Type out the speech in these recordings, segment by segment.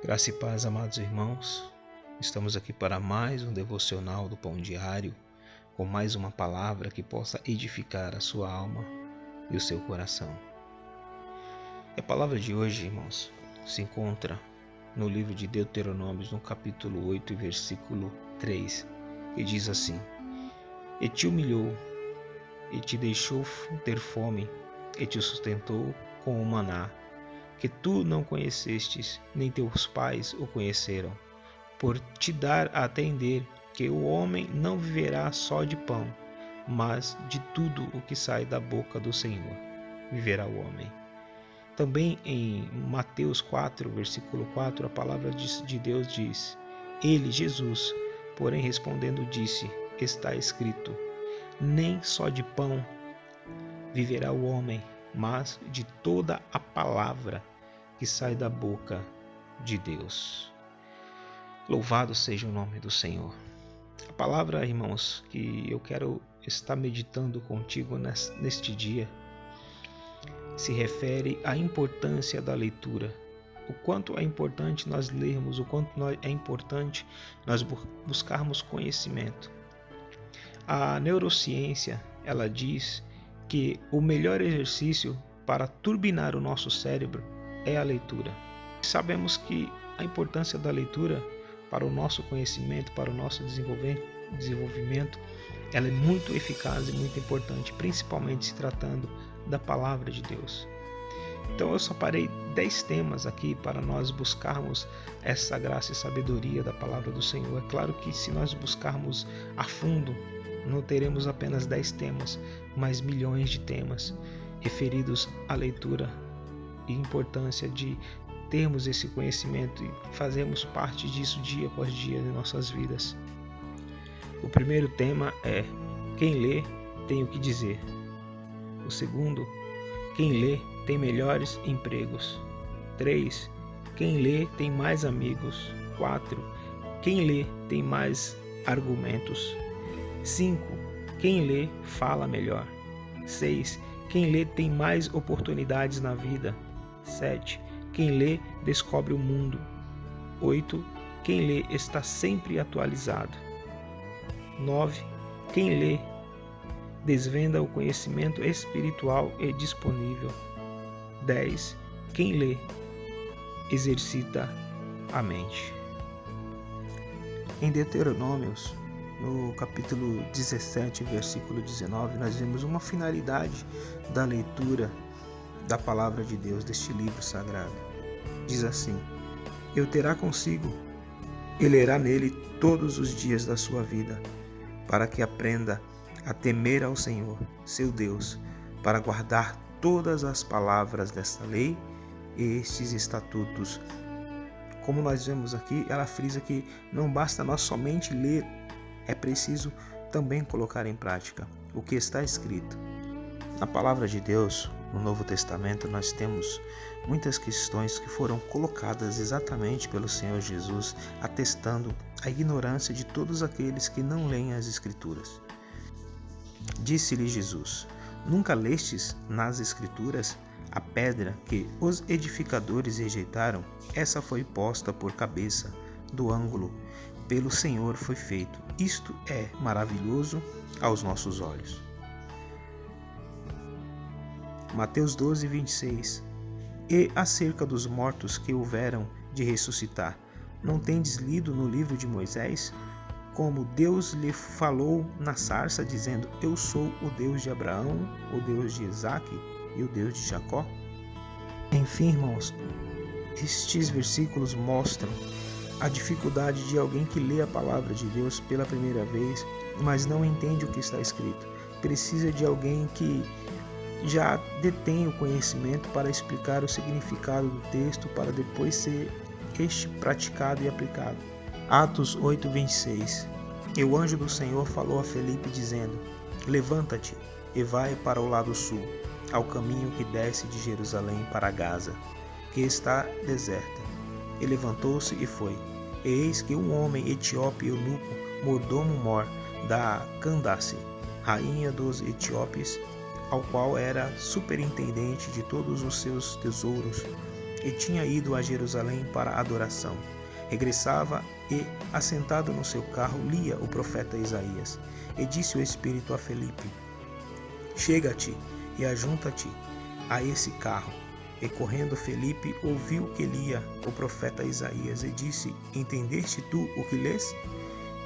Graça e paz, amados irmãos. Estamos aqui para mais um devocional do Pão Diário, com mais uma palavra que possa edificar a sua alma e o seu coração. A palavra de hoje, irmãos, se encontra no livro de Deuteronômio, no capítulo 8, versículo 3, que diz assim: E te humilhou, e te deixou ter fome, e te sustentou com o maná, que tu não conhecestes, nem teus pais o conheceram, por te dar a entender que o homem não viverá só de pão, mas de tudo o que sai da boca do Senhor, viverá o homem. Também em Mateus 4, versículo 4, a palavra de Deus diz: Ele, Jesus, porém respondendo disse: Está escrito, nem só de pão viverá o homem, mas de toda a palavra que sai da boca de Deus. Louvado seja o nome do Senhor. A palavra, irmãos, que eu quero estar meditando contigo neste dia se refere à importância da leitura. O quanto é importante nós lermos, o quanto é importante nós buscarmos conhecimento. A neurociência, ela diz que o melhor exercício para turbinar o nosso cérebro é a leitura. Sabemos que a importância da leitura para o nosso conhecimento, para o nosso desenvolvimento, ela é muito eficaz e muito importante, principalmente se tratando da palavra de Deus. Então eu separei 10 temas aqui para nós buscarmos essa graça e sabedoria da palavra do Senhor. É claro que se nós buscarmos a fundo, não teremos apenas 10 temas, mas milhões de temas referidos à leitura e importância de termos esse conhecimento e fazermos parte disso dia após dia de nossas vidas. O primeiro tema é: quem lê tem o que dizer. O segundo: quem lê tem melhores empregos. 3. Quem lê tem mais amigos. 4. Quem lê tem mais argumentos. 5. Quem lê fala melhor. 6. Quem lê tem mais oportunidades na vida. 7. Quem lê descobre o mundo. 8. Quem lê está sempre atualizado. 9. Quem lê desvenda o conhecimento espiritual e disponível. 10. Quem lê exercita a mente. Em Deuteronômios, no capítulo 17, versículo 19, nós vemos uma finalidade da leitura da palavra de Deus, deste livro sagrado. Diz assim: E o terá consigo, e lerá nele todos os dias da sua vida, para que aprenda a temer ao Senhor, seu Deus, para guardar todas as palavras desta lei e estes estatutos. Como nós vemos aqui, ela frisa que não basta nós somente ler, é preciso também colocar em prática o que está escrito. Na palavra de Deus, no Novo Testamento, nós temos muitas questões que foram colocadas exatamente pelo Senhor Jesus, atestando a ignorância de todos aqueles que não leem as Escrituras. Disse-lhe Jesus: Nunca lestes nas Escrituras a pedra que os edificadores rejeitaram? Essa foi posta por cabeça do ângulo, pelo Senhor foi feito. Isto é maravilhoso aos nossos olhos. Mateus 12, 26. E acerca dos mortos que houveram de ressuscitar, não tendes lido no livro de Moisés, como Deus lhe falou na sarça, dizendo: Eu sou o Deus de Abraão, o Deus de Isaque e o Deus de Jacó? Enfim, irmãos, estes versículos mostram a dificuldade de alguém que lê a palavra de Deus pela primeira vez, mas não entende o que está escrito. Precisa de alguém que já detém o conhecimento para explicar o significado do texto, para depois ser praticado e aplicado. Atos 8, 26. E o anjo do Senhor falou a Felipe, dizendo: Levanta-te e vai para o lado sul, ao caminho que desce de Jerusalém para Gaza, que está deserta. E levantou-se e foi. E eis que um homem etíope eunuco, mordomo-mor da Candace, rainha dos etíopes, ao qual era superintendente de todos os seus tesouros, e tinha ido a Jerusalém para a adoração. Regressava e, assentado no seu carro, lia o profeta Isaías. E disse o Espírito a Felipe: chega-te e ajunta-te a esse carro. E correndo Felipe ouviu que lia o profeta Isaías e disse: entendeste tu o que lês?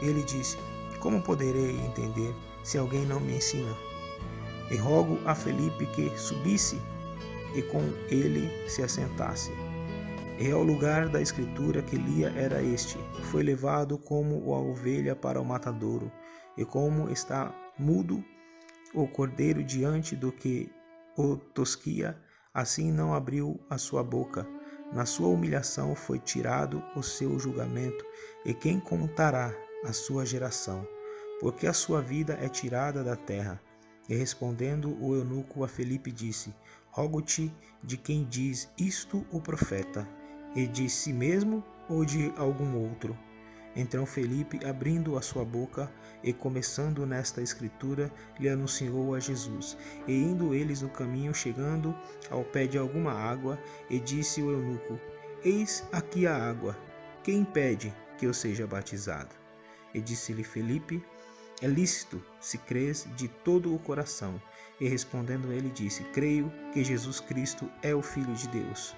Ele disse: como poderei entender se alguém não me ensina? E rogo a Felipe que subisse e com ele se assentasse. E ao lugar da escritura que lia era este: foi levado como a ovelha para o matadouro, e como está mudo o cordeiro diante do que o tosquia, assim não abriu a sua boca. Na sua humilhação foi tirado o seu julgamento, e quem contará a sua geração? Porque a sua vida é tirada da terra. E respondendo o eunuco a Felipe disse: rogo-te de quem diz isto o profeta, e de si mesmo ou de algum outro? Então Felipe, abrindo a sua boca e começando nesta escritura, lhe anunciou a Jesus. E indo eles no caminho, chegando ao pé de alguma água, e disse o eunuco: eis aqui a água, quem impede que eu seja batizado? E disse-lhe Felipe: é lícito, se crês de todo o coração. E respondendo ele disse: creio que Jesus Cristo é o Filho de Deus.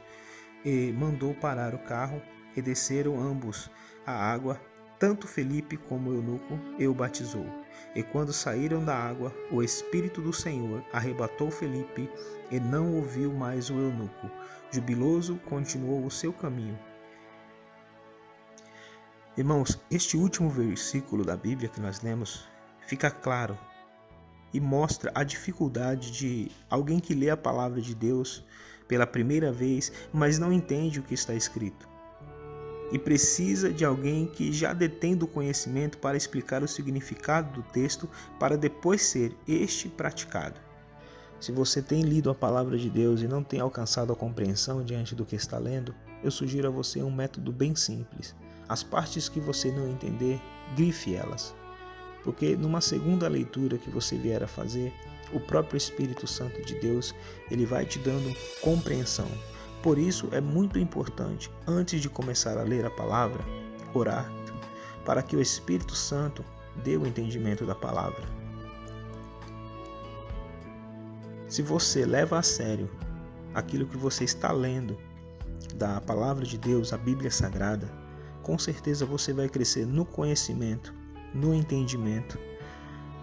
E mandou parar o carro, e desceram ambos à água, tanto Felipe como o eunuco, e o batizou. E quando saíram da água, o Espírito do Senhor arrebatou Felipe, e não ouviu mais o eunuco. Jubiloso, continuou o seu caminho. Irmãos, este último versículo da Bíblia que nós lemos fica claro e mostra a dificuldade de alguém que lê a palavra de Deus pela primeira vez, mas não entende o que está escrito. E precisa de alguém que já detém do conhecimento para explicar o significado do texto, para depois ser este praticado. Se você tem lido a palavra de Deus e não tem alcançado a compreensão diante do que está lendo, eu sugiro a você um método bem simples. As partes que você não entender, grife elas. Porque numa segunda leitura que você vier a fazer, o próprio Espírito Santo de Deus, ele vai te dando compreensão. Por isso é muito importante, antes de começar a ler a palavra, orar, para que o Espírito Santo dê o entendimento da palavra. Se você leva a sério aquilo que você está lendo da palavra de Deus, a Bíblia Sagrada, com certeza você vai crescer no conhecimento, no entendimento,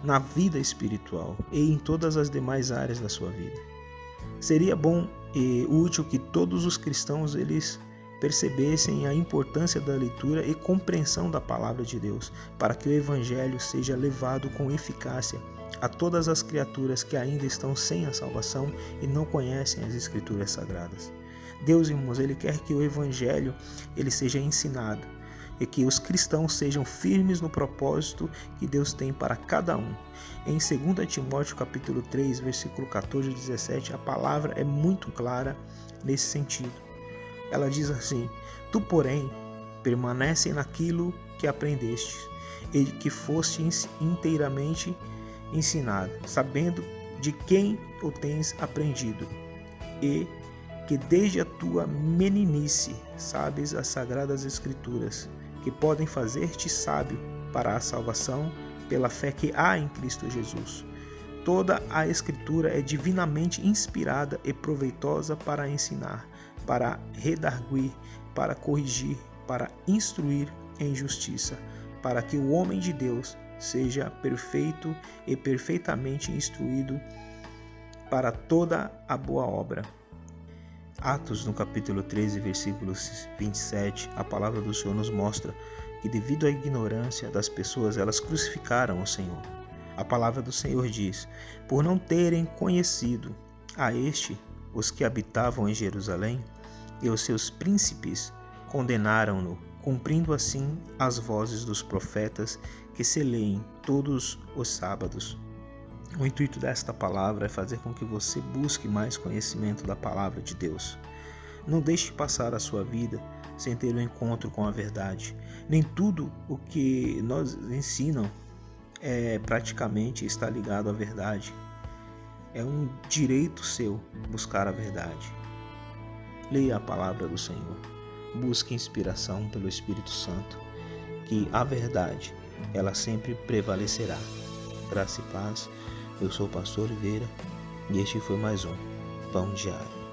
na vida espiritual e em todas as demais áreas da sua vida. Seria bom e útil que todos os cristãos eles percebessem a importância da leitura e compreensão da palavra de Deus, para que o Evangelho seja levado com eficácia a todas as criaturas que ainda estão sem a salvação e não conhecem as Escrituras Sagradas. Deus, irmãos, Ele quer que o Evangelho ele seja ensinado e que os cristãos sejam firmes no propósito que Deus tem para cada um. Em 2 Timóteo capítulo 3, versículo 14 e 17, a palavra é muito clara nesse sentido. Ela diz assim: tu, porém, permanece naquilo que aprendeste e que foste inteiramente ensinado, sabendo de quem o tens aprendido, e que desde a tua meninice sabes as sagradas escrituras, que podem fazer-te sábio para a salvação pela fé que há em Cristo Jesus. Toda a escritura é divinamente inspirada e proveitosa para ensinar, para redarguir, para corrigir, para instruir em justiça, para que o homem de Deus seja perfeito e perfeitamente instruído para toda a boa obra. Atos, no capítulo 13, versículo 27, a palavra do Senhor nos mostra que devido à ignorância das pessoas, elas crucificaram o Senhor. A palavra do Senhor diz: por não terem conhecido a este, os que habitavam em Jerusalém, e os seus príncipes condenaram-no, cumprindo assim as vozes dos profetas que se leem todos os sábados. O intuito desta palavra é fazer com que você busque mais conhecimento da palavra de Deus. Não deixe passar a sua vida sem ter um encontro com a verdade. Nem tudo o que nos ensinam praticamente está ligado à verdade. É um direito seu buscar a verdade. Leia a palavra do Senhor. Busque inspiração pelo Espírito Santo, que a verdade, ela sempre prevalecerá. Graça e paz. Eu sou o pastor Oliveira e este foi mais um Pão Diário.